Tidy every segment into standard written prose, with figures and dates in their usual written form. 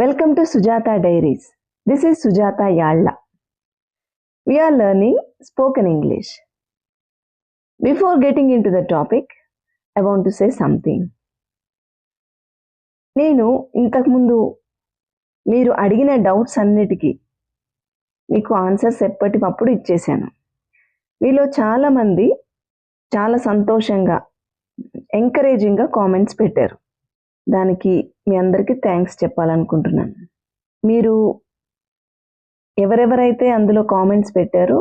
Welcome to Sujata Diaries. This is Sujata Yalla. We are learning spoken English. Before getting into the topic, I want to say something. నేను ఇంతకుముందు మీరు అడిగిన doubts అన్నిటికీ మీకు answers ఎప్పటికప్పుడు ఇచ్చేసాను. మీలో చాలామంది చాలా సంతోషంగా ఎంకరేజింగ్గా కామెంట్స్ పెట్టారు. దానికి మీ అందరికీ థ్యాంక్స్ చెప్పాలనుకుంటున్నాను. మీరు ఎవరెవరైతే అందులో కామెంట్స్ పెట్టారో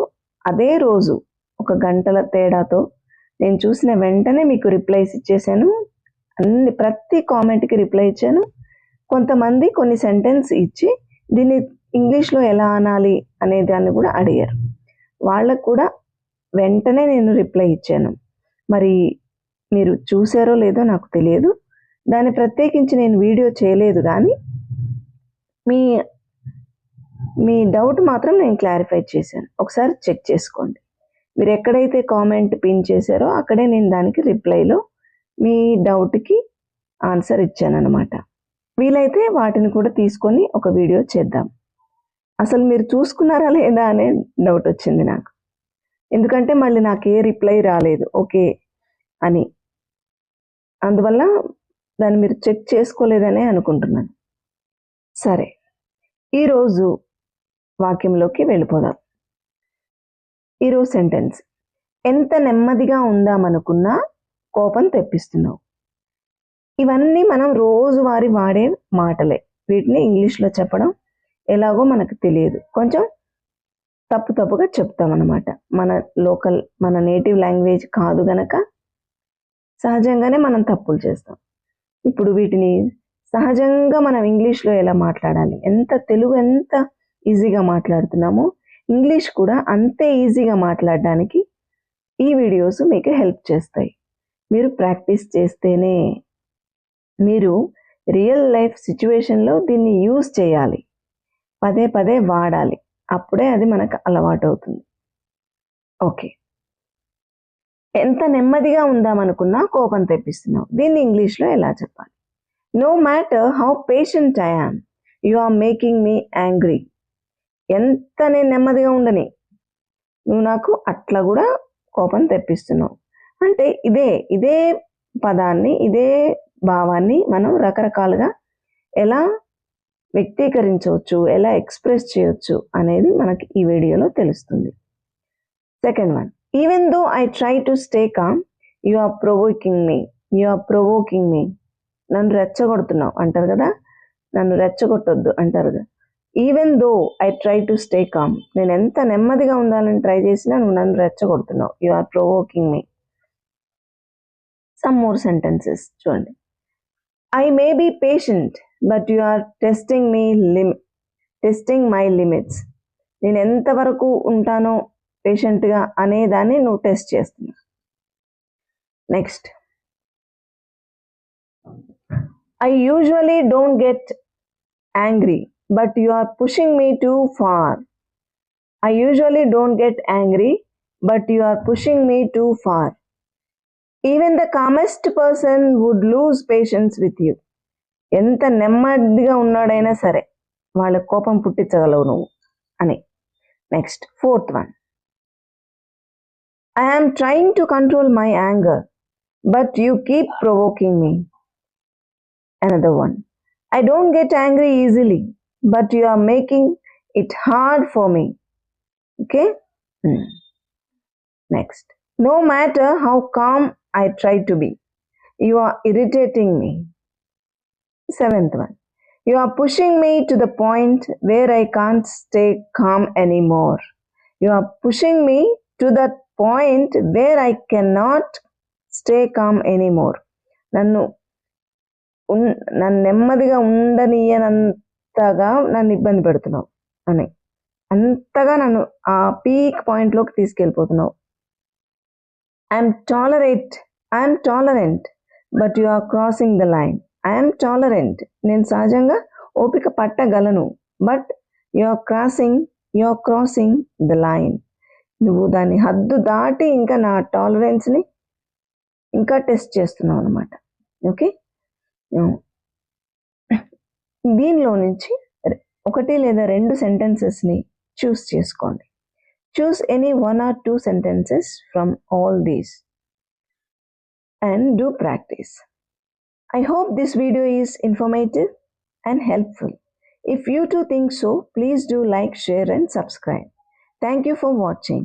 అదే రోజు ఒక గంటల తేడాతో నేను చూసిన వెంటనే మీకు రిప్లైస్ ఇచ్చేసాను. ప్రతి కామెంట్కి రిప్లై ఇచ్చాను. కొంతమంది కొన్ని సెంటెన్స్ ఇచ్చి దీన్ని ఇంగ్లీష్లో ఎలా అనాలి అనే దాన్ని కూడా అడిగారు. వాళ్ళకు కూడా వెంటనే నేను రిప్లై ఇచ్చాను. మరి మీరు చూసారో లేదో నాకు తెలియదు. దాన్ని ప్రత్యేకించి నేను వీడియో చేయలేదు, కానీ మీ డౌట్ మాత్రం నేను క్లారిఫై చేశాను. ఒకసారి చెక్ చేసుకోండి. మీరు ఎక్కడైతే కామెంట్ పిన్ చేశారో అక్కడే నేను దానికి రిప్లైలో మీ డౌట్కి ఆన్సర్ ఇచ్చాను అనమాట. వీలైతే వాటిని కూడా తీసుకొని ఒక వీడియో చేద్దాం. అసలు మీరు చూసుకున్నారా లేదా అనే డౌట్ వచ్చింది నాకు. ఎందుకంటే మళ్ళీ నాకు ఏ రిప్లై రాలేదు ఓకే అని. అందువల్ల దాన్ని మీరు చెక్ చేసుకోలేదనే అనుకుంటున్నాను. సరే, ఈరోజు వాక్యంలోకి వెళ్ళిపోదాం. ఈరోజు సెంటెన్స్: ఎంత నెమ్మదిగా ఉందామనుకున్నా కోపం తెప్పిస్తున్నావు. ఇవన్నీ మనం రోజువారీ వాడే మాటలే. వీటిని ఇంగ్లీష్లో చెప్పడం ఎలాగో మనకు తెలియదు, కొంచెం తప్పుగా చెప్తామన్నమాట. మన నేటివ్ లాంగ్వేజ్ కాదు గనక సహజంగానే మనం తప్పులు చేస్తాం. ఇప్పుడు వీటిని సహజంగా మనం ఇంగ్లీష్లో ఎలా మాట్లాడాలి, తెలుగు ఎంత ఈజీగా మాట్లాడుతున్నామో ఇంగ్లీష్ కూడా అంతే ఈజీగా మాట్లాడడానికి ఈ వీడియోస్ మీకు హెల్ప్ చేస్తాయి. మీరు ప్రాక్టీస్ చేస్తేనే, మీరు రియల్ లైఫ్ సిచ్యువేషన్లో దీన్ని యూజ్ చేయాలి, పదే వాడాలి. అప్పుడే అది మనకు అలవాటు అవుతుంది. ఓకే, ఎంత నెమ్మదిగా ఉందామనుకున్నా కోపం తెప్పిస్తున్నావు. దీన్ని ఇంగ్లీష్లో ఎలా చెప్పాలి? No matter how patient I am, you are making me angry. ఎంత నేను నెమ్మదిగా ఉండని, నువ్వు నాకు అట్లా కూడా కోపం తెప్పిస్తున్నావు. అంటే ఇదే పదాన్ని, ఇదే భావాన్ని మనం రకరకాలుగా ఎలా వ్యక్తీకరించవచ్చు, ఎలా ఎక్స్ప్రెస్ చేయొచ్చు అనేది మనకి ఈ వీడియోలో తెలుస్తుంది. Second one: even though I try to stay calm, you are provoking me. నన్ను రెచ్చగొడుతున్నావు అంటారు కదా, నన్ను రెచ్చగొట్టొద్దు అంటారు కదా. Even though I try to stay calm, నేను ఎంత నెమ్మదిగా ఉండాలని ట్రై చేసినా నువ్వు నన్ను రెచ్చగొడుతున్నావు. You are provoking me. Some more sentences చూడండి. I may be patient but you are testing my limits. నేను ఎంతవరకు ఉంటానో పేషెంట్గా అనేదాన్ని నువ్వు టెస్ట్ చేస్తున్నావు. Next, I usually don't get angry but you are pushing me too far. I usually don't get angry, but you are pushing me too far. Even the calmest person would lose patience with you. ఎంత నెమ్మదిగా ఉన్నాడైనా సరే వాళ్ళ కోపం పుట్టించగలవు నువ్వు అని. Next, fourth one: I am trying to control my anger, but you keep provoking me. Another one: I don't get angry easily, but you are making it hard for me. Okay. Next, no matter how calm I try to be, you are irritating me. Seventh one: you are pushing me to the point where I can't stay calm anymore. You are pushing me to that point where I cannot stay calm anymore. నన్ను నెమ్మదిగా ఉండనియనంతగా నన్ను ఇబ్బంది పెడుతున్నావు అని, అంతగా నన్ను ఆ peak పాయింట్లోకి తీసుకెళ్ళిపోతున్నావు. I'm tolerant but you are crossing the line. I'm tolerant, నేను సహజంగా ఓపిక పట్టగలను, but you are crossing the line. నువ్వు దాని హద్దు దాటి ఇంకా నా టాలరెన్స్ని ఇంకా టెస్ట్ చేస్తున్నావు అనమాట. ఓకే, దీనిలో నుంచి ఒకటి లేదా రెండు సెంటెన్సెస్ని చూస్ చేసుకోండి. Choose any 1 or 2 sentences from all these and do practice. I hope this video is informative and helpful. If you too think so, please do like, share and subscribe. Thank you for watching.